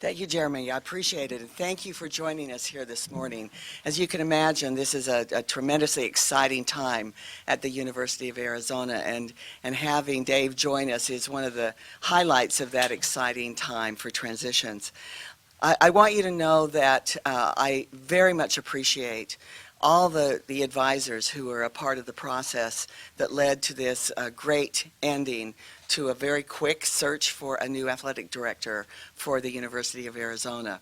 Thank you, Jeremy. I appreciate it, and thank you for joining us here this morning. As you can imagine, this is a tremendously exciting time at the University of Arizona, and having Dave join us is one of the highlights of that exciting time for transitions. I want you to know that I very much appreciate all the advisors who are a part of the process that led to this great ending to a very quick search for a new athletic director for the University of Arizona.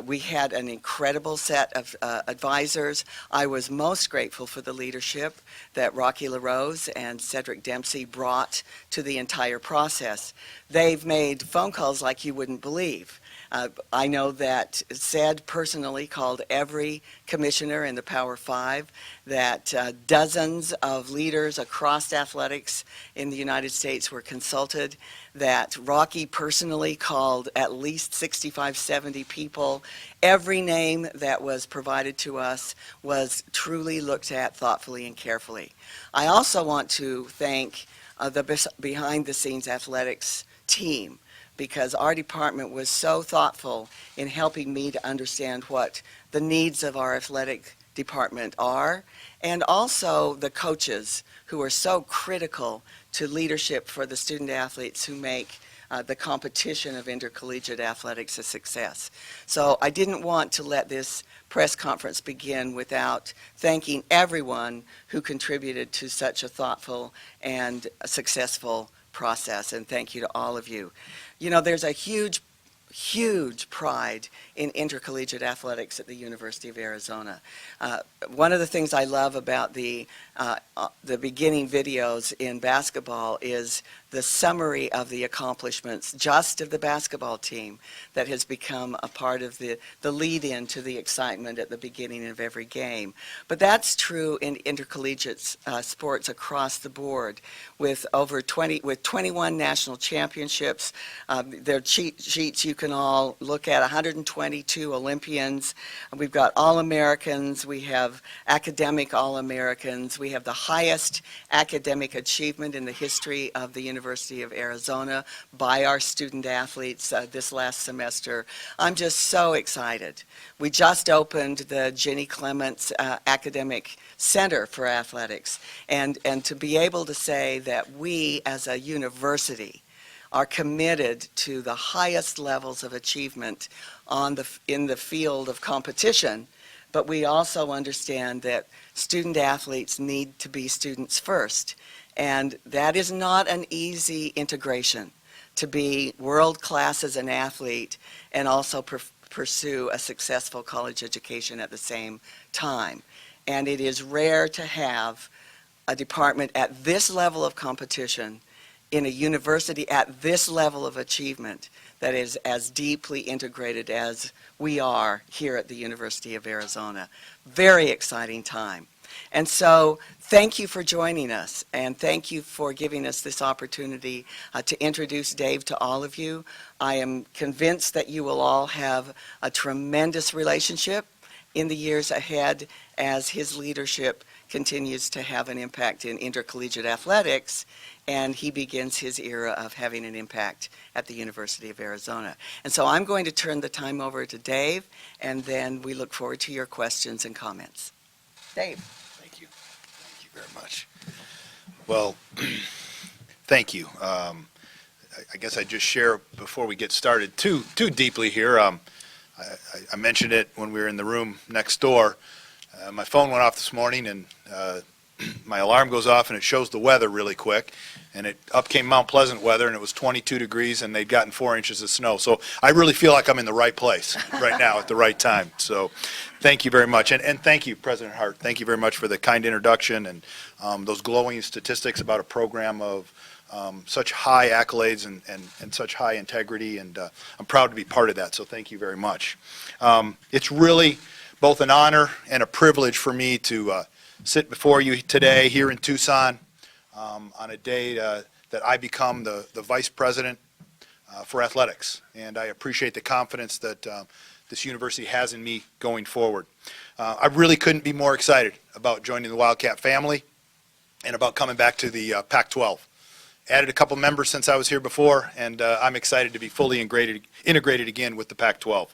We had an incredible set of advisors. I was most grateful for the leadership that Rocky LaRose and Cedric Dempsey brought to the entire process. They've made phone calls like you wouldn't believe. I know that Ced personally called every commissioner in the Power Five, that dozens of leaders across athletics in the United States were consulted, that Rocky personally called at least 65, 70 people. Every name that was provided to us was truly looked at thoughtfully and carefully. I also want to thank the behind-the-scenes athletics team, because our department was so thoughtful in helping me to understand what the needs of our athletic department are, and also the coaches who are so critical to leadership for the student athletes who make the competition of intercollegiate athletics a success. So I didn't want to let this press conference begin without thanking everyone who contributed to such a thoughtful and successful process, and thank you to all of you. You know, there's a huge pride in intercollegiate athletics at the University of Arizona. One of the things I love about the beginning videos in basketball is the summary of the accomplishments just of the basketball team that has become a part of the lead-in to the excitement at the beginning of every game. But that's true in intercollegiate sports across the board, with 21 national championships. There are cheat sheets you can all look at, 122 Olympians. We've got All-Americans, we have academic All-Americans, we have the highest academic achievement in the history of the University of Arizona by our student athletes this last semester. I'm just so excited. We just opened the Ginny Clements Academic Center for Athletics, and to be able to say that we as a university are committed to the highest levels of achievement in the field of competition, but we also understand that student athletes need to be students first. And that is not an easy integration, to be world class as an athlete and also pursue a successful college education at the same time. And it is rare to have a department at this level of competition in a university at this level of achievement that is as deeply integrated as we are here at the University of Arizona. Very exciting time. And so thank you for joining us, and thank you for giving us this opportunity to introduce Dave to all of you. I am convinced that you will all have a tremendous relationship in the years ahead as his leadership continues to have an impact in intercollegiate athletics, and he begins his era of having an impact at the University of Arizona. And so I'm going to turn the time over to Dave, and then we look forward to your questions and comments. Dave. Thank you. Thank you very much. Well, thank you. I guess I just share before we get started too deeply here. I mentioned it when we were in the room next door. My phone went off this morning, and my alarm goes off, and it shows the weather really quick. And up came Mount Pleasant weather, and it was 22 degrees, and they'd gotten 4 inches of snow. So I really feel like I'm in the right place right now at the right time. So thank you very much. And thank you, President Hart. Thank you very much for the kind introduction and those glowing statistics about a program of such high accolades and such high integrity. And I'm proud to be part of that. So thank you very much. It's really both an honor and a privilege for me to sit before you today here in Tucson on a day that I become the Vice President for Athletics. And I appreciate the confidence that this university has in me going forward. I really couldn't be more excited about joining the Wildcat family and about coming back to the Pac-12. added a couple members since I was here before, and I'm excited to be fully integrated again with the Pac-12.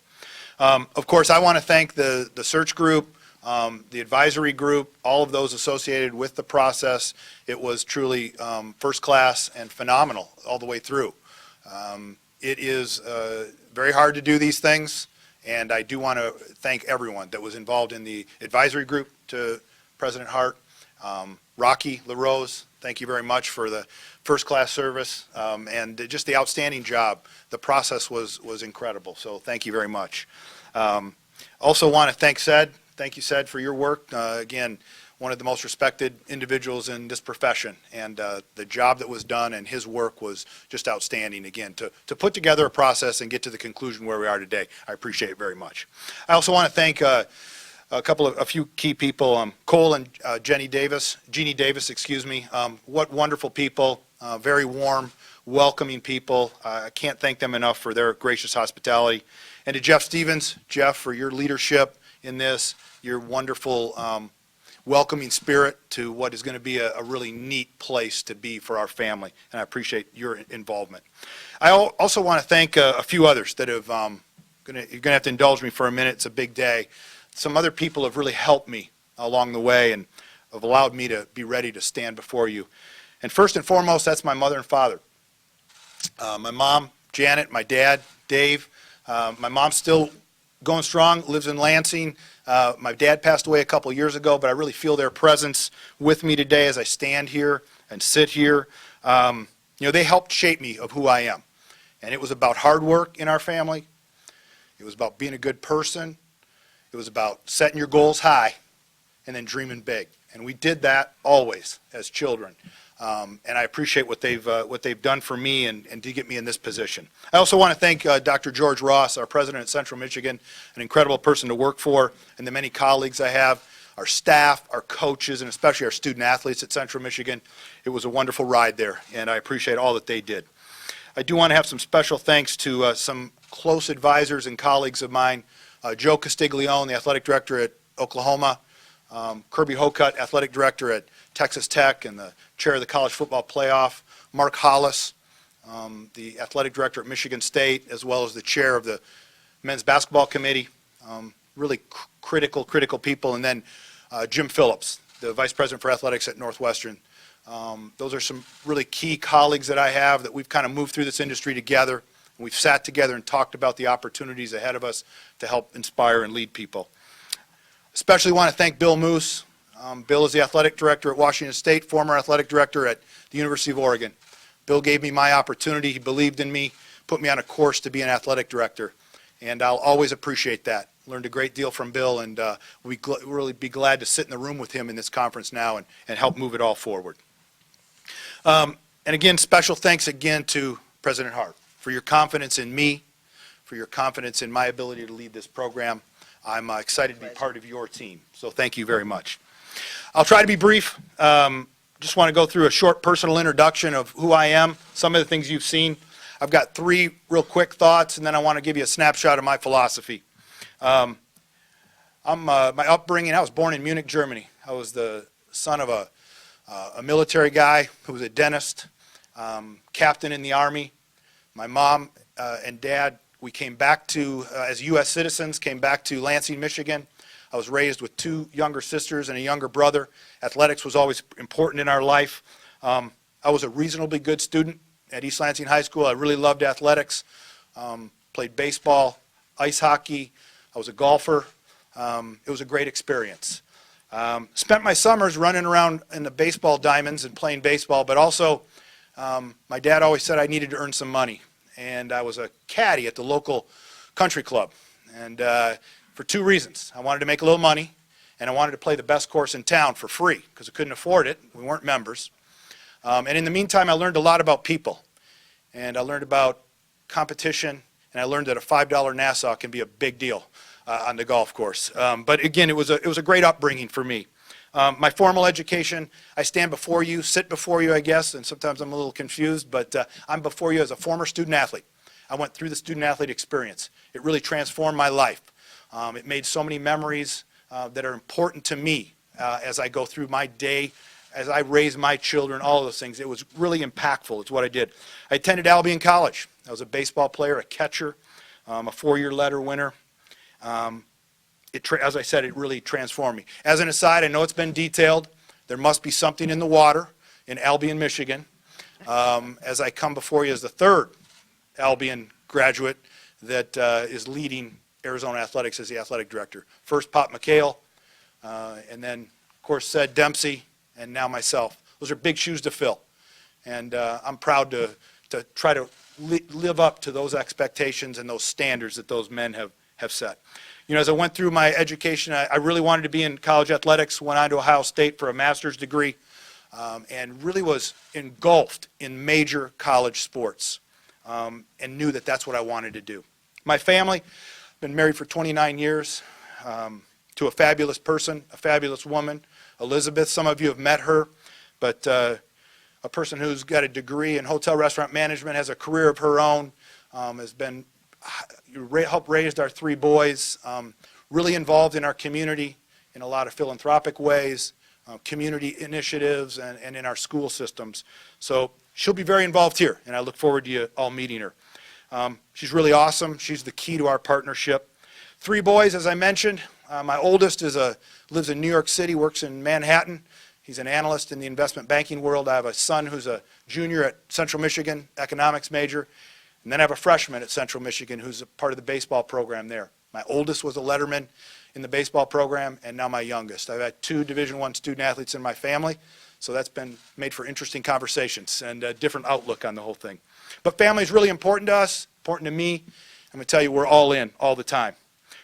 Of course, I want to thank the search group, the advisory group, all of those associated with the process. It was truly first class and phenomenal all the way through. It is very hard to do these things, and I do want to thank everyone that was involved in the advisory group to President Hart. Rocky LaRose, thank you very much for the first class service and just the outstanding job. The process was incredible, so thank you very much. Also want to thank Sed. Thank you, Sed, for your work. Again, one of the most respected individuals in this profession, and the job that was done and his work was just outstanding. Again, to put together a process and get to the conclusion where we are today, I appreciate it very much. I also want to thank a few key people, Cole and Jeannie Davis, excuse me. What wonderful people, very warm, welcoming people. I can't thank them enough for their gracious hospitality. And to Jeff Stevens, Jeff, for your leadership in this, your wonderful welcoming spirit to what is going to be a really neat place to be for our family, and I appreciate your involvement. I also want to thank a few others that have, you're going to have to indulge me for a minute, it's a big day. Some other people have really helped me along the way and have allowed me to be ready to stand before you. And first and foremost, that's my mother and father. My mom, Janet, my dad, Dave. My mom's still going strong, lives in Lansing. My dad passed away a couple years ago, but I really feel their presence with me today as I stand here and sit here. They helped shape me of who I am. And it was about hard work in our family. It was about being a good person. It was about setting your goals high and then dreaming big. And we did that always as children. And I appreciate what they've done for me and to get me in this position. I also want to thank Dr. George Ross, our president at Central Michigan, an incredible person to work for, and the many colleagues I have, our staff, our coaches, and especially our student athletes at Central Michigan. It was a wonderful ride there, and I appreciate all that they did. I do want to have some special thanks to some close advisors and colleagues of mine, Joe Castiglione, the athletic director at Oklahoma, Kirby Hokut, athletic director at Texas Tech and the chair of the college football playoff, Mark Hollis, the athletic director at Michigan State, as well as the chair of the men's basketball committee, really critical people, and then Jim Phillips, the vice president for athletics at Northwestern. Those are some really key colleagues that I have that we've kind of moved through this industry together. We've sat together and talked about the opportunities ahead of us to help inspire and lead people. Especially want to thank Bill Moose. Bill is the athletic director at Washington State, former athletic director at the University of Oregon. Bill gave me my opportunity. He believed in me, put me on a course to be an athletic director, and I'll always appreciate that. Learned a great deal from Bill, and we'll really be glad to sit in the room with him in this conference now and help move it all forward. And again, special thanks again to President Hart for your confidence in me, for your confidence in my ability to lead this program. I'm excited to be part of your team, so thank you very much. I'll try to be brief. Just want to go through a short personal introduction of who I am, some of the things you've seen. I've got 3 real quick thoughts, and then I want to give you a snapshot of my philosophy. My upbringing, I was born in Munich, Germany. I was the son of a military guy who was a dentist, captain in the Army. My mom and dad, we came back to, as U.S. citizens, came back to Lansing, Michigan. I was raised with 2 younger sisters and a younger brother. Athletics was always important in our life. I was a reasonably good student at East Lansing High School. I really loved athletics. Played baseball, ice hockey. I was a golfer. It was a great experience. Spent my summers running around in the baseball diamonds and playing baseball, but also my dad always said I needed to earn some money. And I was a caddy at the local country club. And for 2 reasons. I wanted to make a little money, and I wanted to play the best course in town for free because I couldn't afford it. We weren't members. And in the meantime, I learned a lot about people. And I learned about competition, and I learned that a $5 Nassau can be a big deal on the golf course. But again, it was a great upbringing for me. My formal education, I stand before you, sit before you, I guess, and sometimes I'm a little confused, but I'm before you as a former student athlete. I went through the student athlete experience. It really transformed my life. It made so many memories that are important to me as I go through my day as I raised my children, all of those things. It was really impactful. It's what I did. I attended Albion College. I was a baseball player, a catcher, a four-year letter winner. As I said, it really transformed me. As an aside, I know it's been detailed. There must be something in the water in Albion, Michigan, as I come before you as the third Albion graduate that is leading Arizona Athletics as the athletic director. First, Pop McHale, and then, of course, Ced Dempsey, and now myself. Those are big shoes to fill. And I'm proud to try to live up to those expectations and those standards that those men have set. You know, as I went through my education, I really wanted to be in college athletics, went on to Ohio State for a master's degree, and really was engulfed in major college sports, and knew that that's what I wanted to do. My family, been married for 29 years to a fabulous person, a fabulous woman, Elizabeth. Some of you have met her, but a person who's got a degree in hotel restaurant management, has a career of her own, has been helped raise our three boys, really involved in our community in a lot of philanthropic ways, community initiatives, and in our school systems. So she'll be very involved here, and I look forward to you all meeting her. She's really awesome. She's the key to our partnership. Three boys, as I mentioned. My oldest lives in New York City, works in Manhattan. He's an analyst in the investment banking world. I have a son who's a junior at Central Michigan, economics major. And then I have a freshman at Central Michigan who's a part of the baseball program there. My oldest was a letterman in the baseball program, and now my youngest. I've had two Division I student athletes in my family, so that's been made for interesting conversations and a different outlook on the whole thing. But family is really important to us, important to me. I'm going to tell you, we're all in all the time.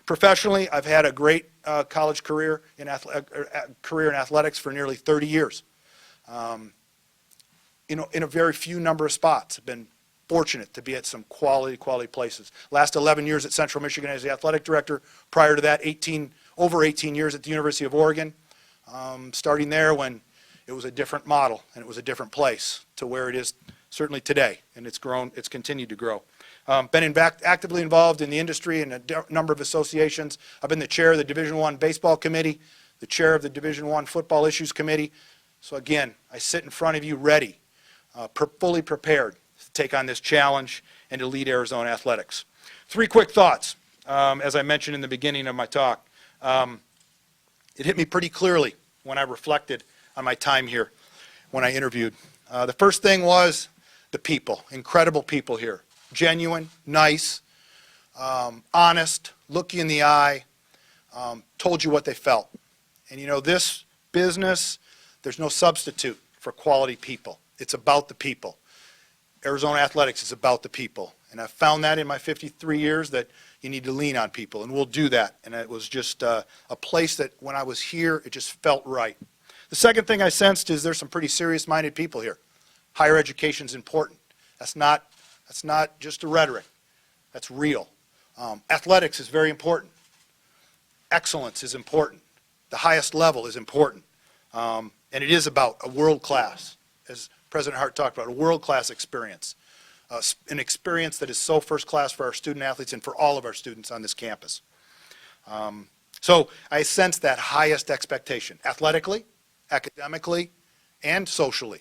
Professionally, I've had a great college career in athletics for nearly 30 years. In a very few number of spots. I've been fortunate to be at some quality places. Last 11 years at Central Michigan as the athletic director. Prior to that, over 18 years at the University of Oregon. Starting there when it was a different model and it was a different place to where it is certainly today. And it's grown, it's continued to grow. Been actively involved in the industry in a number of associations. I've been the chair of the Division I Baseball Committee, the chair of the Division I Football Issues Committee. So again, I sit in front of you ready, fully prepared to take on this challenge and to lead Arizona athletics. Three quick thoughts, as I mentioned in the beginning of my talk. It hit me pretty clearly when I reflected on my time here, when I interviewed. The first thing was the people, incredible people here. Genuine, nice, honest, look you in the eye, told you what they felt. And you know, this business, there's no substitute for quality people. It's about the people. Arizona athletics is about the people. And I've found that in my 53 years that you need to lean on people, and we'll do that. And it was just a place that when I was here, it just felt right. The second thing I sensed is there's some pretty serious-minded people here. Higher education is important. That's not just a rhetoric. That's real. Athletics is very important. Excellence is important. The highest level is important. And it is about a world-class, as President Hart talked about, a world-class experience. An experience that is so first-class for our student athletes and for all of our students on this campus. So I sense that highest expectation, athletically, academically, and socially.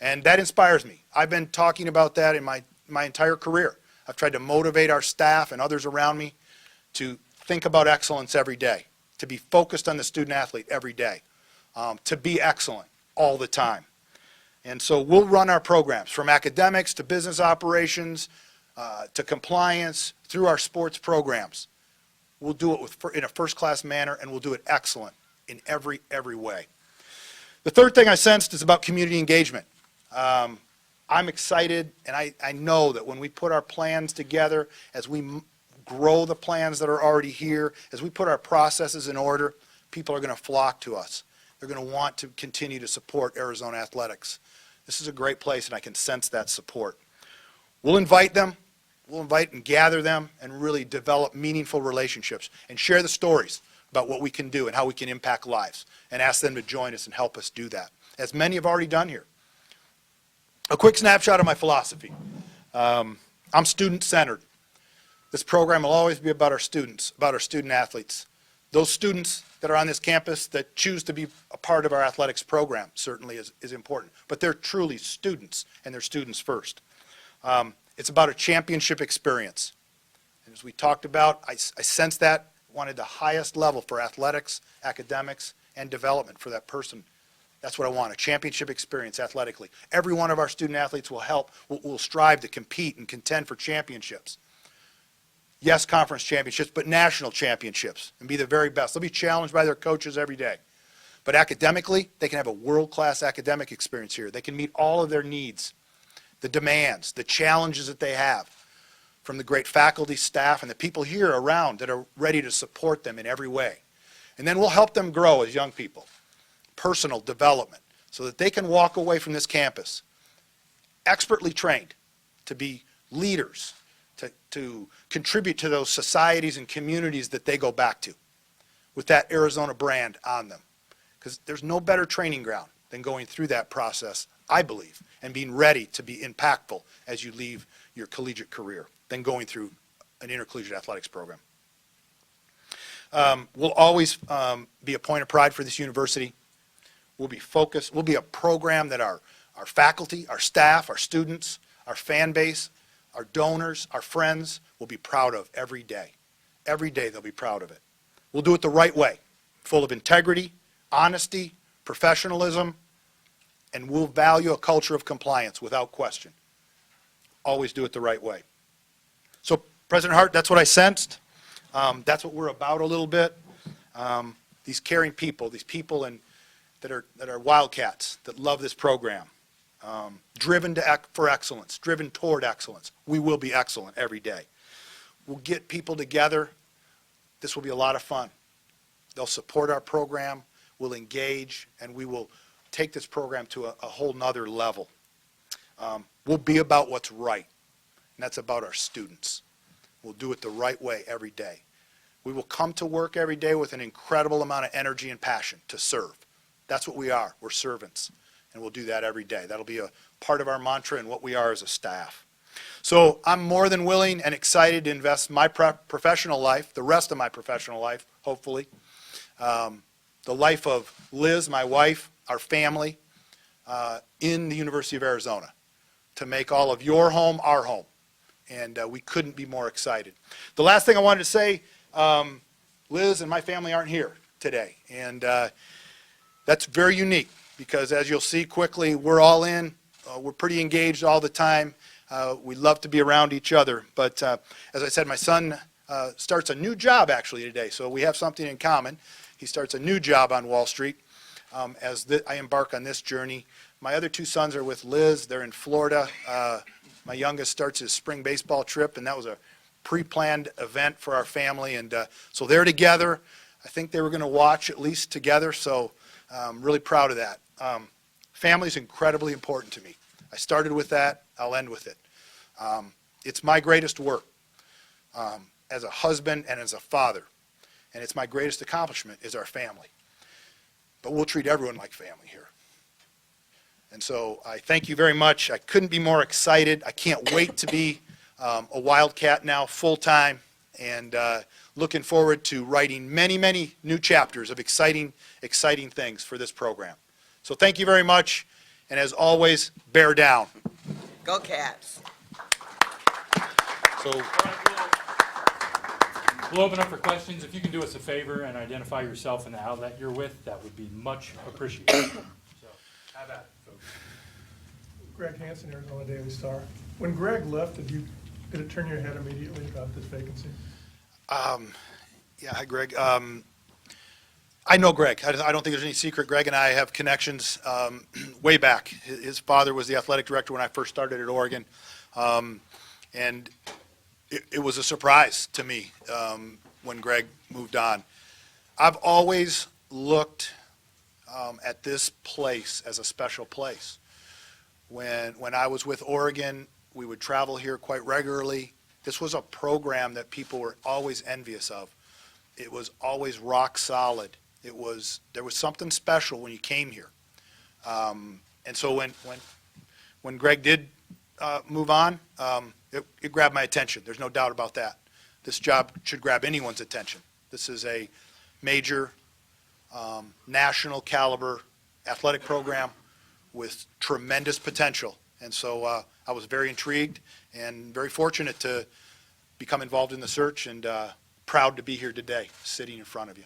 And that inspires me. I've been talking about that in my entire career. I've tried to motivate our staff and others around me to think about excellence every day, to be focused on the student athlete every day, to be excellent all the time. And so we'll run our programs from academics to business operations to compliance through our sports programs. We'll do it in a first-class manner, and we'll do it excellent in every way. The third thing I sensed is about community engagement. I'm excited, and I know that when we put our plans together, as we grow the plans that are already here, as we put our processes in order, people are going to flock to us. They're going to want to continue to support Arizona athletics. This is a great place, and I can sense that support. We'll invite them. We'll invite and gather them and really develop meaningful relationships and share the stories about what we can do and how we can impact lives and ask them to join us and help us do that, as many have already done here. A quick snapshot of my philosophy. I'm student-centered. This program will always be about our students, about our student athletes. Those students that are on this campus that choose to be a part of our athletics program certainly is important. But they're truly students, and they're students first. It's about a championship experience. And as we talked about, I sense that, wanted the highest level for athletics, academics, and development for that person. That's what I want, a championship experience athletically. Every one of our student athletes will strive to compete and contend for championships. Yes, conference championships, but national championships, and be the very best. They'll be challenged by their coaches every day. But academically, they can have a world-class academic experience here. They can meet all of their needs, the demands, the challenges that they have from the great faculty, staff, and the people here around that are ready to support them in every way. And then we'll help them grow as young people, personal development, so that they can walk away from this campus expertly trained to be leaders, to contribute to those societies and communities that they go back to with that Arizona brand on them. Because there's no better training ground than going through that process, I believe, and being ready to be impactful as you leave your collegiate career than going through an intercollegiate athletics program. We'll always be a point of pride for this university. We'll be focused. We'll be a program that our faculty, our staff, our students, our fan base, our donors, our friends will be proud of every day. Every day they'll be proud of it. We'll do it the right way, full of integrity, honesty, professionalism, and we'll value a culture of compliance without question. Always do it the right way. So, President Hart, that's what I sensed. That's what we're about a little bit. These caring people, these people that are wildcats, that love this program, driven for excellence, driven toward excellence. We will be excellent every day. We'll get people together. This will be a lot of fun. They'll support our program, we'll engage, and we will take this program to a whole nother level. We'll be about what's right, and that's about our students. We'll do it the right way every day. We will come to work every day with an incredible amount of energy and passion to serve. That's what we are. We're servants, and we'll do that every day. That'll be a part of our mantra and what we are as a staff. So I'm more than willing and excited to invest my professional life, the rest of my professional life, hopefully, the life of Liz, my wife, our family, in the University of Arizona, to make all of your home our home. And we couldn't be more excited. The last thing I wanted to say, Liz and my family aren't here today. And that's very unique because, as you'll see quickly, we're all in. We're pretty engaged all the time. We love to be around each other. But as I said, my son starts a new job actually today. So we have something in common. He starts a new job on Wall Street as I embark on this journey. My other two sons are with Liz. They're in Florida. My youngest starts his spring baseball trip, and that was a pre-planned event for our family. And so they're together. I think they were going to watch at least together, so I'm really proud of that. Family is incredibly important to me. I started with that. I'll end with it. It's my greatest work as a husband and as a father, and it's my greatest accomplishment is our family. But we'll treat everyone like family here. And so I thank you very much. I couldn't be more excited. I can't wait to be a Wildcat now full-time, and looking forward to writing many, many new chapters of exciting things for this program. So thank you very much, and as always, bear down. Go Cats. So we'll open up for questions. If you can do us a favor and identify yourself and the outlet you're with, that would be much appreciated. So have at it, folks. Greg Hansen, Arizona Daily Star. When Greg left, did it turn your head immediately about this vacancy? Yeah, hi, Greg. I know Greg. I don't think there's any secret. Greg and I have connections way back. His father was the athletic director when I first started at Oregon. And it was a surprise to me when Greg moved on. I've always looked at this place as a special place. When I was with Oregon, we would travel here quite regularly. This was a program that people were always envious of. It was always rock solid. There was something special when you came here. And so when Greg did move on, it grabbed my attention. There's no doubt about that. This job should grab anyone's attention. This is a major, national caliber athletic program with tremendous potential. And so I was very intrigued and very fortunate to become involved in the search, and proud to be here today, sitting in front of you.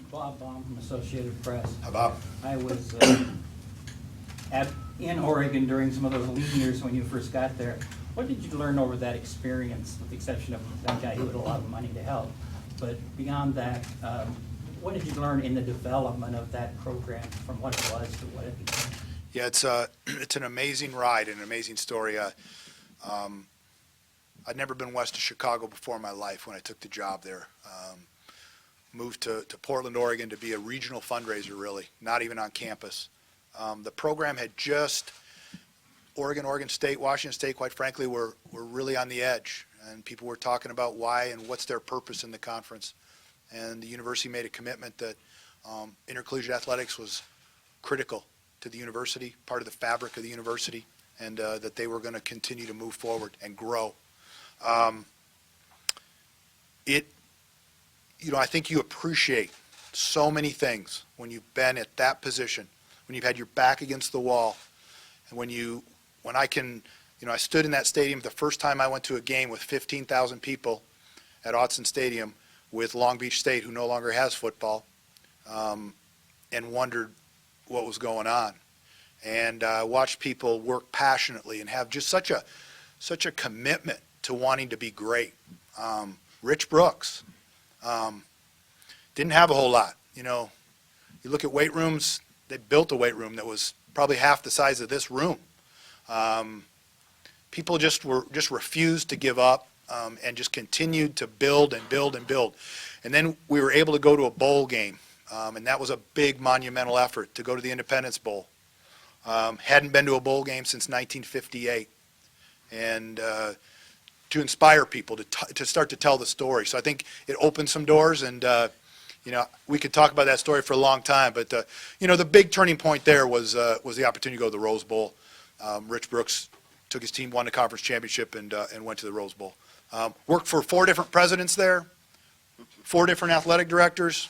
Bob Baum from Associated Press. Hi, Bob. I was in Oregon during some of those lean years when you first got there. What did you learn over that experience, with the exception of that guy who had a lot of money to help? But beyond that, what did you learn in the development of that program from what it was to what it became? Yeah, it's an amazing ride and an amazing story. I'd never been west of Chicago before in my life when I took the job there. Moved to Portland, Oregon to be a regional fundraiser, really, not even on campus. The program had just, Oregon State, Washington State, quite frankly, were really on the edge. And people were talking about why and what's their purpose in the conference. And the university made a commitment that intercollegiate athletics was critical to the university, part of the fabric of the university, and that they were going to continue to move forward and grow. I think you appreciate so many things when you've been at that position, when you've had your back against the wall, and I stood in that stadium the first time I went to a game with 15,000 people at Autzen Stadium with Long Beach State, who no longer has football, and wondered what was going on. And watched people work passionately and have just such a commitment to wanting to be great. Rich Brooks didn't have a whole lot. You look at weight rooms, they built a weight room that was probably half the size of this room. People just refused to give up, and just continued to build and build and build. And then we were able to go to a bowl game, and that was a big monumental effort to go to the Independence Bowl. Hadn't been to a bowl game since 1958, and to inspire people to start to tell the story. So I think it opened some doors, and we could talk about that story for a long time. But the big turning point there was the opportunity to go to the Rose Bowl. Rich Brooks took his team, won the conference championship, and went to the Rose Bowl. Worked for 4 different presidents there, 4 different athletic directors,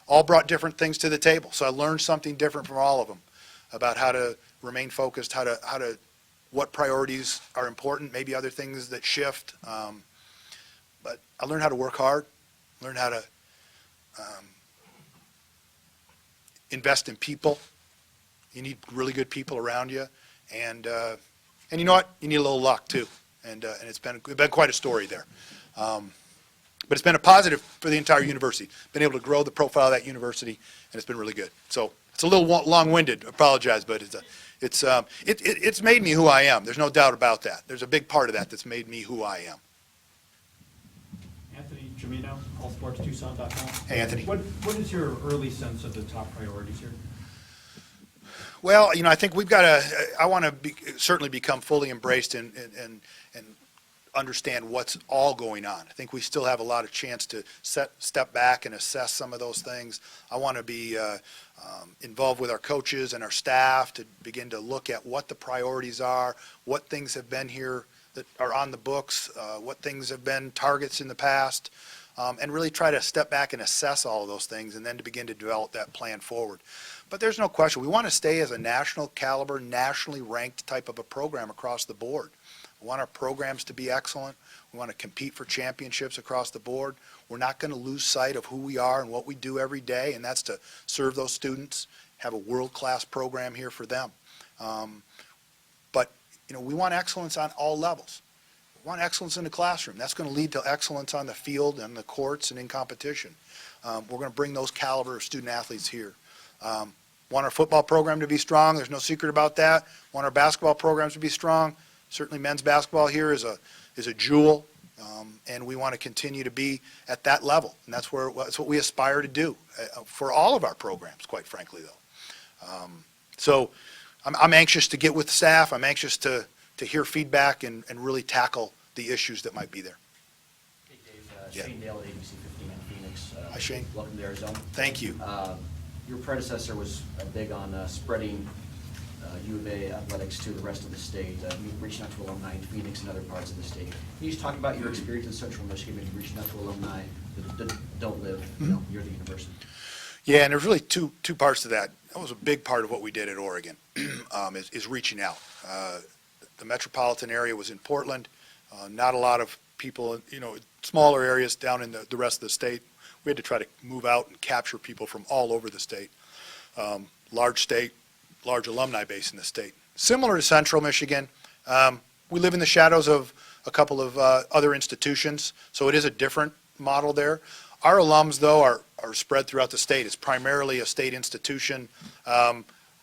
all brought different things to the table. So I learned something different from all of them about how to remain focused, what priorities are important, maybe other things that shift. But I learned how to work hard, learned how to invest in people. You need really good people around you, and you know what? You need a little luck too. And it's been quite a story there. But it's been a positive for the entire university. Been able to grow the profile of that university, and it's been really good. So it's a little long-winded. Apologize, but it's made me who I am. There's no doubt about that. There's a big part of that that's made me who I am. Anthony Gimino, allsportstucson.com. Hey, Anthony. What is your early sense of the top priorities here? Well, I think we've got to. I want to certainly become fully embraced and understand what's all going on. I think we still have a lot of chance to step back and assess some of those things. I want to be involved with our coaches and our staff to begin to look at what the priorities are, what things have been here that are on the books, what things have been targets in the past, and really try to step back and assess all of those things, and then to begin to develop that plan forward. But there's no question, we want to stay as a national caliber, nationally ranked type of a program across the board. We want our programs to be excellent. We want to compete for championships across the board. We're not going to lose sight of who we are and what we do every day, and that's to serve those students, have a world-class program here for them. But we want excellence on all levels. We want excellence in the classroom. That's going to lead to excellence on the field and the courts and in competition. We're going to bring those caliber of student athletes here. Want our football program to be strong. There's no secret about that. Want our basketball programs to be strong. Certainly men's basketball here is a jewel, and we want to continue to be at that level. And that's what we aspire to do for all of our programs, quite frankly, though. So I'm anxious to get with staff. I'm anxious to hear feedback and really tackle the issues that might be there. Hey, Dave. Yeah. Shane Dale at ABC 15 in Phoenix. Hi, Shane. Welcome to Arizona. Thank you. Your predecessor was big on spreading U of A athletics to the rest of the state, reaching out to alumni in Phoenix and other parts of the state. Can you just talk about your experience in Central Michigan and reaching out to alumni that don't live, near the university? Yeah, and there's really two parts to that. That was a big part of what we did at Oregon, is reaching out. The metropolitan area was in Portland, not a lot of people, smaller areas down in the rest of the state. We had to try to move out and capture people from all over the state. Large alumni base in the state. Similar to Central Michigan, we live in the shadows of a couple of other institutions, so it is a different model there. Our alums, though, are spread throughout the state. It's primarily a state institution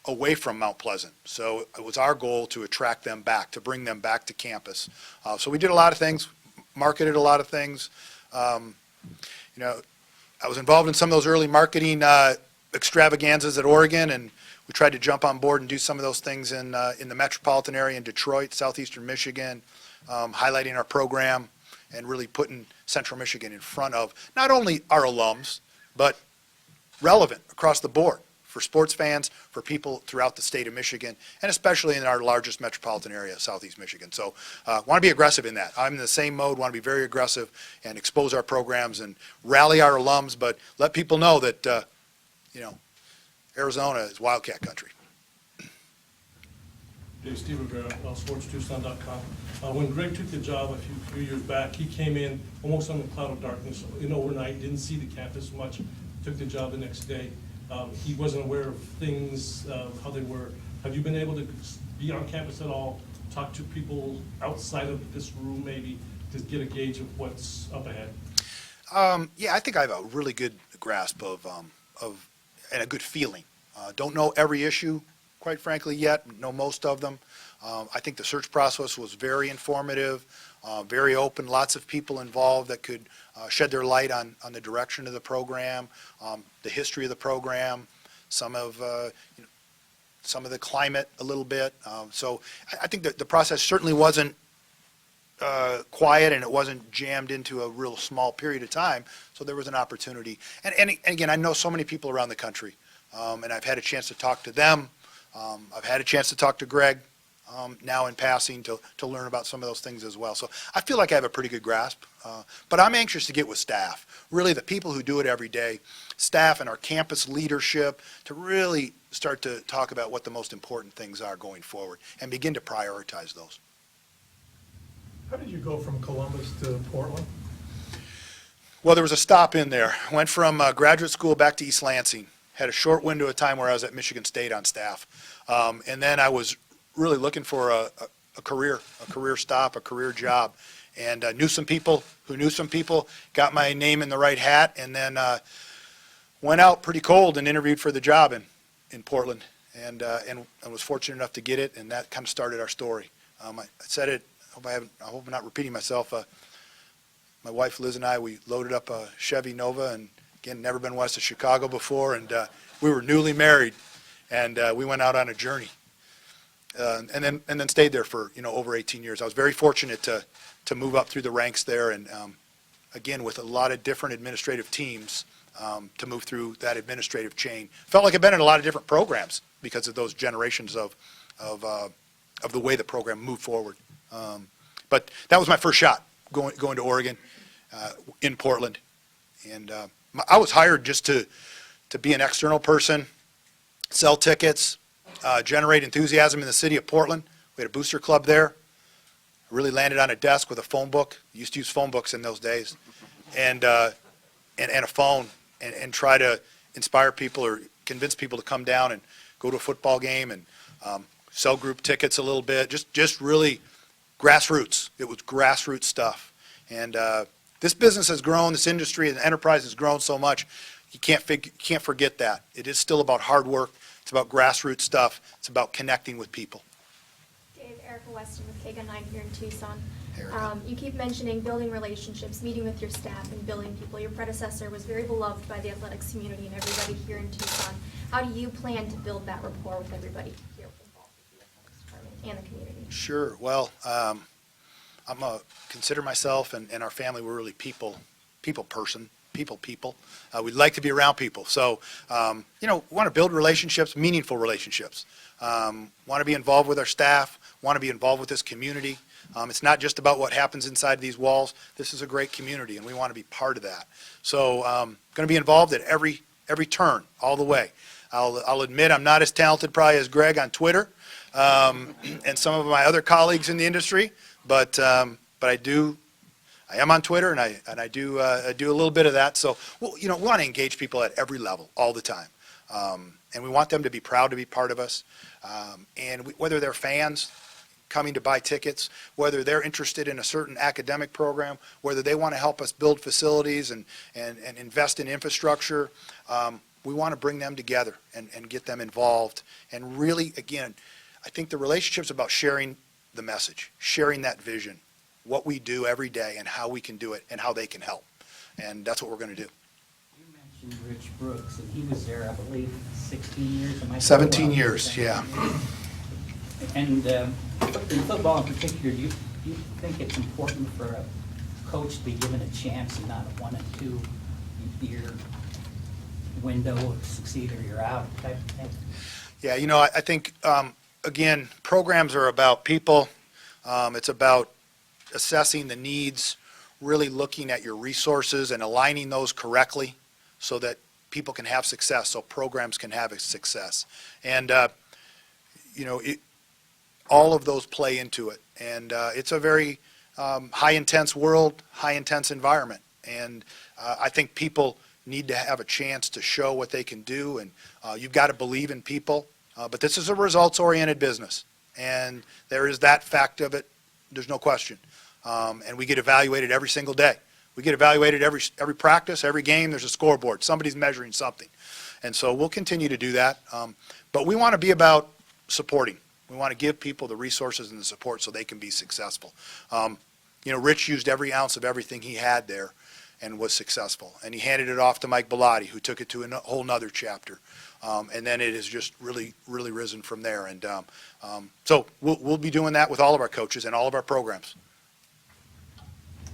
away from Mount Pleasant. So it was our goal to attract them back, to bring them back to campus. So we did a lot of things, marketed a lot of things. I was involved in some of those early marketing extravaganzas at Oregon, and we tried to jump on board and do some of those things in the metropolitan area in Detroit, southeastern Michigan, highlighting our program and really putting Central Michigan in front of not only our alums, but relevant across the board for sports fans, for people throughout the state of Michigan, and especially in our largest metropolitan area, southeast Michigan. So want to be aggressive in that. I'm in the same mode, want to be very aggressive and expose our programs and rally our alums, but let people know that, Arizona is Wildcat country. Dave Steve Rivera, SportsTucson.com. When Greg took the job a few years back, he came in almost on the cloud of darkness, overnight, didn't see the campus much, took the job the next day. He wasn't aware of things, how they were. Have you been able to be on campus at all, talk to people outside of this room maybe, to get a gauge of what's up ahead? Yeah, I think I have a really good grasp of and a good feeling. Don't know every issue, quite frankly, yet, know most of them. I think the search process was very informative, very open, lots of people involved that could shed their light on the direction of the program, the history of the program, some of the climate a little bit. So I think that the process certainly wasn't quiet, and it wasn't jammed into a real small period of time, so there was an opportunity. And again, I know so many people around the country, and I've had a chance to talk to them. I've had a chance to talk to Greg now in passing to learn about some of those things as well. So I feel like I have a pretty good grasp, but I'm anxious to get with staff, really the people who do it every day, staff and our campus leadership, to really start to talk about what the most important things are going forward and begin to prioritize those. How did you go from Columbus to Portland? Well, there was a stop in there. Went from graduate school back to East Lansing. Had a short window of time where I was at Michigan State on staff. And then I was really looking for a career stop, a career job. And knew some people who knew some people, got my name in the right hat, and then went out pretty cold and interviewed for the job in Portland. And was fortunate enough to get it, and that kind of started our story. I said it, I hope I'm not repeating myself. My wife Liz and I, we loaded up a Chevy Nova, and again, never been west of Chicago before, and we were newly married, and we went out on a journey, and then stayed there for over 18 years. I was very fortunate to move up through the ranks there, and again with a lot of different administrative teams to move through that administrative chain. Felt like I've been in a lot of different programs because of those generations of the way the program moved forward. But that was my first shot going to Oregon in Portland, and I was hired just to be an external person, sell tickets, generate enthusiasm in the city of Portland. We had a booster club there. I really landed on a desk with a phone book. I used to use phone books in those days, and a phone, and try to inspire people or convince people to come down and go to a football game and sell group tickets a little bit. Just really grassroots. It was grassroots stuff. And this business has grown, this industry and enterprise has grown so much, you can't forget that. It is still about hard work. It's about grassroots stuff. It's about connecting with people. Dave, Erica Weston with KGUN 9 here in Tucson. Hey, Erica. You keep mentioning building relationships, meeting with your staff, and building people. Your predecessor was very beloved by the athletics community and everybody here in Tucson. How do you plan to build that rapport with everybody here involved with the athletics department and the community? Sure. Well, consider myself and our family, we're really people person, people. We like to be around people. So, we want to build relationships, meaningful relationships. Want to be involved with our staff, want to be involved with this community. It's not just about what happens inside these walls. This is a great community, and we want to be part of that. So, going to be involved at every turn, all the way. I'll admit I'm not as talented probably as Greg on Twitter, and some of my other colleagues in the industry, but I am on Twitter, and I do a little bit of that. So, we want to engage people at every level, all the time, and we want them to be proud to be part of us. Whether they're fans coming to buy tickets, whether they're interested in a certain academic program, whether they want to help us build facilities and invest in infrastructure, we want to bring them together and get them involved. And really, again, I think the relationship's about sharing the message, sharing that vision, what we do every day and how we can do it and how they can help. And that's what we're going to do. You mentioned Rich Brooks, and he was there, I believe, 16 years. Am I 17 years, yeah. And in football in particular, do you think it's important for a coach to be given a chance and not a 1 and 2 year window to succeed or you're out type of thing? Yeah, I think, again, programs are about people. It's about assessing the needs, really looking at your resources and aligning those correctly so that people can have success, so programs can have a success. And, all of those play into it. And it's a very high-intense world, high-intense environment. And I think people need to have a chance to show what they can do, and you've got to believe in people. But this is a results-oriented business, and there is that fact of it. There's no question. And we get evaluated every single day. We get evaluated every practice, every game. There's a scoreboard. Somebody's measuring something. And so we'll continue to do that. But we want to be about supporting. We want to give people the resources and the support so they can be successful. Rich used every ounce of everything he had there and was successful. And he handed it off to Mike Bellotti, who took it to a whole nother chapter. And then it has just really, really risen from there. And so we'll be doing that with all of our coaches and all of our programs.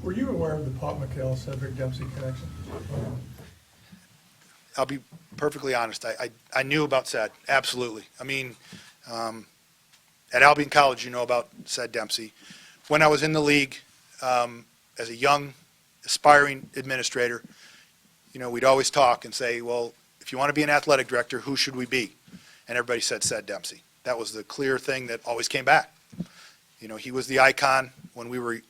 Were you aware of the Pop McHale, Cedric Dempsey connection? I'll be perfectly honest. I knew about Ced, absolutely. I mean, at Albion College, you know about Ced Dempsey. When I was in the league, as a young, aspiring administrator, we'd always talk and say, well, if you want to be an athletic director, who should we be? And everybody said Ced Dempsey. That was the clear thing that always came back. He was the icon when we were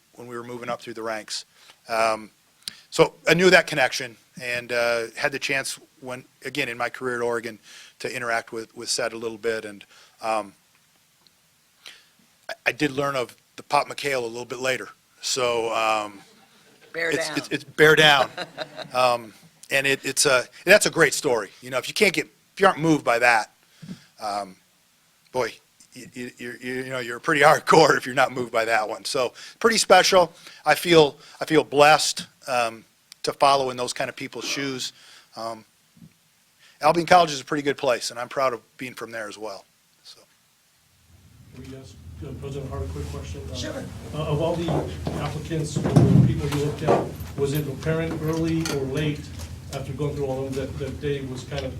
moving up through the ranks. So I knew that connection and had the chance when, again, in my career at Oregon, to interact with Ced a little bit. And I did learn of the Pop McHale a little bit later. So it's bear down. And that's a great story. If you aren't moved by that, boy, you're pretty hardcore if you're not moved by that one. So pretty special. I feel blessed to follow in those kind of people's shoes. Albion College is a pretty good place, and I'm proud of being from there as well. So. Can we ask President Hart a quick question? Sure. Of all the applicants or the people you looked at, was it apparent early or late after going through all of them that Dave was kind of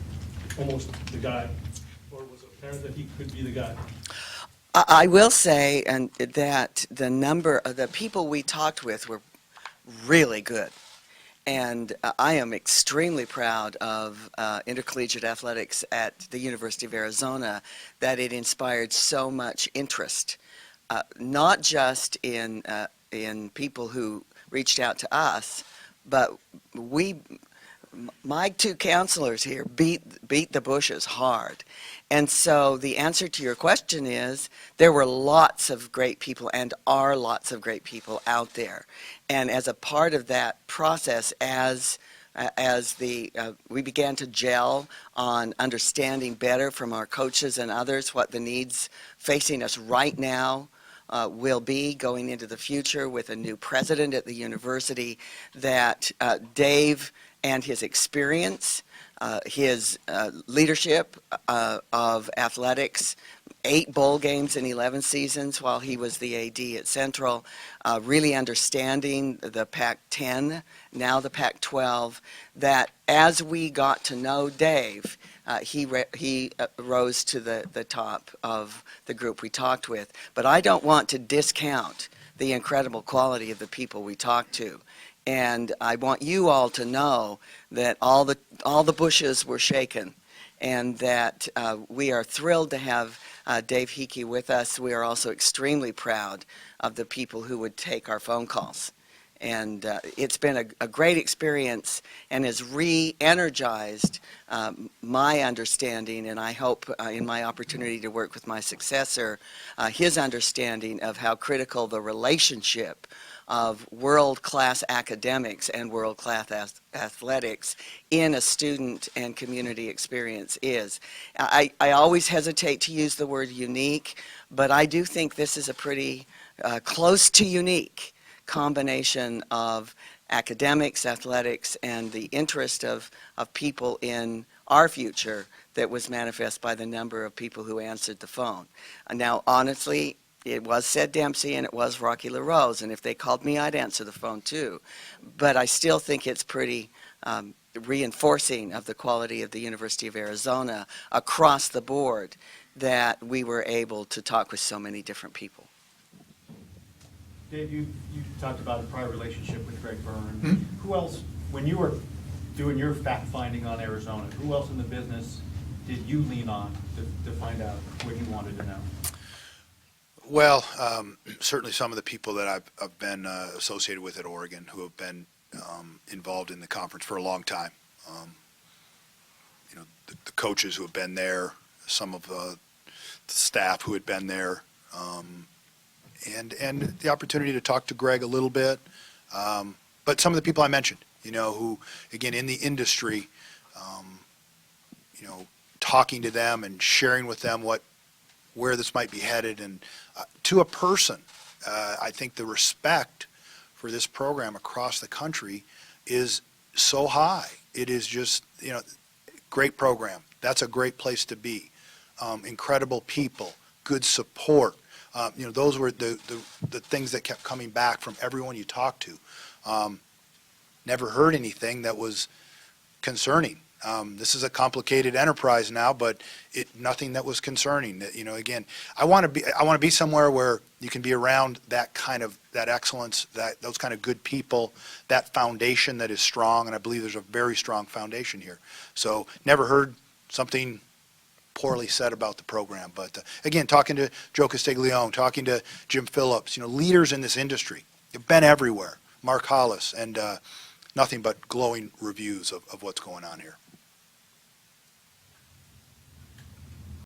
almost the guy? Or was it apparent that he could be the guy? I will say that the number of the people we talked with were really good. And I am extremely proud of intercollegiate athletics at the University of Arizona, that it inspired so much interest, not just in people who reached out to us, but my two counselors here beat the bushes hard. And so the answer to your question is there were lots of great people and are lots of great people out there. And as a part of that process, as we began to gel on understanding better from our coaches and others what the needs facing us right now will be going into the future with a new president at the university, that Dave and his experience, his leadership of athletics 8 bowl games in 11 seasons while he was the AD at Central, really understanding the Pac-10, now the Pac-12, that as we got to know Dave, he rose to the top of the group we talked with. But I don't want to discount the incredible quality of the people we talked to. And I want you all to know that all the bushes were shaken, and that we are thrilled to have Dave Heeke with us. We are also extremely proud of the people who would take our phone calls. And it's been a great experience and has re-energized my understanding, and I hope in my opportunity to work with my successor, his understanding of how critical the relationship of world-class academics and world-class athletics in a student and community experience is. I always hesitate to use the word unique, but I do think this is a pretty close to unique combination of academics, athletics, and the interest of people in our future that was manifest by the number of people who answered the phone. Now, honestly, it was Sid Dempsey and it was Rocky LaRose, and if they called me, I'd answer the phone too. But I still think it's pretty reinforcing of the quality of the University of Arizona across the board that we were able to talk with so many different people. Dave, you talked about a prior relationship with Greg Byrne. Hmm? Who else, when you were doing your fact-finding on Arizona, who else in the business did you lean on to find out what you wanted to know? Well, certainly some of the people that I've been associated with at Oregon who have been involved in the conference for a long time. You know, the coaches who have been there, some of the staff who had been there, and the opportunity to talk to Greg a little bit. But some of the people I mentioned, you know, who, again, in the industry, you know, talking to them and sharing with them where this might be headed, and to a person, I think the respect for this program across the country is so high. It is just, you know, great program. That's a great place to be. Incredible people, good support. You know, those were the things that kept coming back from everyone you talked to. Never heard anything that was concerning. This is a complicated enterprise now, but nothing that was concerning. You know, again, I want to be somewhere where you can be around that excellence, those kind of good people, that foundation that is strong, and I believe there's a very strong foundation here. So never heard something poorly said about the program. But again, talking to Joe Castiglione, talking to Jim Phillips, you know, leaders in this industry, they've been everywhere. Mark Hollis, and nothing but glowing reviews of what's going on here.